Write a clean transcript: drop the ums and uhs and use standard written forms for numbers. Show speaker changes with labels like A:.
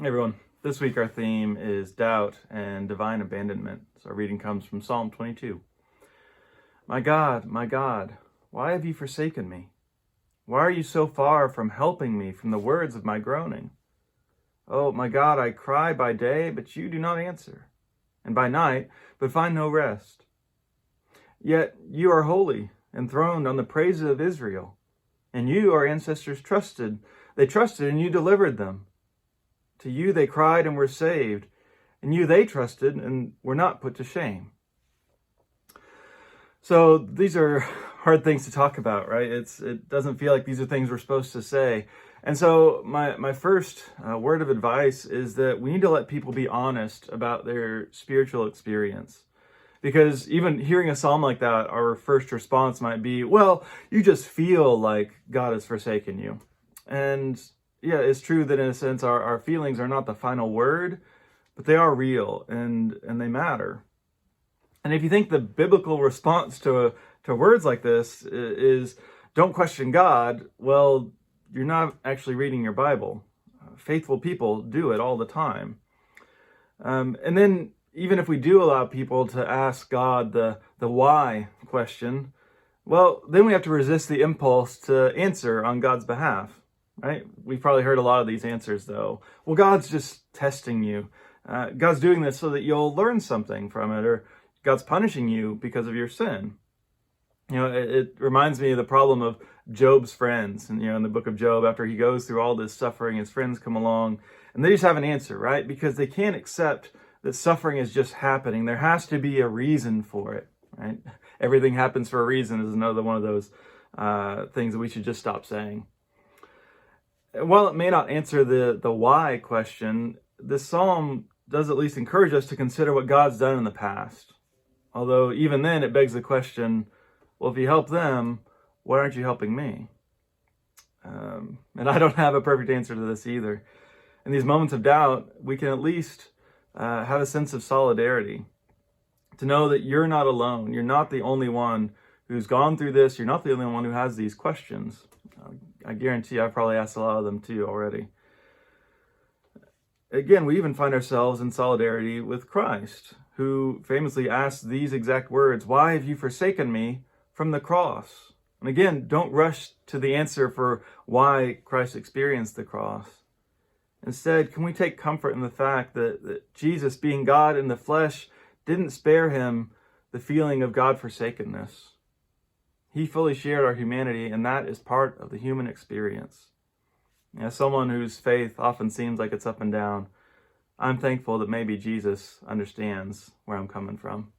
A: Hey everyone, this week our theme is doubt and divine abandonment. So our reading comes from Psalm 22. My God, why have you forsaken me? Why are you so far from helping me from the words of my groaning? Oh, my God, I cry by day, but you do not answer, and by night, but find no rest. Yet you are holy, enthroned on the praises of Israel, and you, our ancestors, trusted. They trusted, and you delivered them. To you they cried and were saved. In you they trusted and were not put to shame. So these are hard things to talk about, right? It doesn't feel like these are things we're supposed to say. And so my first word of advice is that we need to let people be honest about their spiritual experience. Because even hearing a psalm like that, our first response might be, well, you just feel like God has forsaken you. And yeah, it's true that in a sense our feelings are not the final word, but they are real and they matter. And if you think the biblical response to words like this is don't question God, well, you're not actually reading your Bible. Faithful people do it all the time. And then even if we do allow people to ask God the why question, well, then we have to resist the impulse to answer on God's behalf. Right? We've probably heard a lot of these answers, though. Well, God's just testing you. God's doing this so that you'll learn something from it, or God's punishing you because of your sin. You know, it reminds me of the problem of Job's friends. And, in the book of Job, after he goes through all this suffering, his friends come along, and they just have an answer, right? Because they can't accept that suffering is just happening. There has to be a reason for it, right? Everything happens for a reason is another one of those things that we should just stop saying. While it may not answer the why question, this psalm does at least encourage us to consider what God's done in the past. Although even then it begs the question, well, if you help them, why aren't you helping me? And I don't have a perfect answer to this either. In these moments of doubt, we can at least have a sense of solidarity. To know that you're not alone. You're not the only one who's gone through this. You're not the only one who has these questions. I guarantee I've probably asked a lot of them too already. Again, we even find ourselves in solidarity with Christ, who famously asked these exact words, "Why have you forsaken me?" from the cross. And again, don't rush to the answer for why Christ experienced the cross. Instead, can we take comfort in the fact that Jesus, being God in the flesh, didn't spare him the feeling of God-forsakenness. He fully shared our humanity, and that is part of the human experience. As someone whose faith often seems like it's up and down, I'm thankful that maybe Jesus understands where I'm coming from.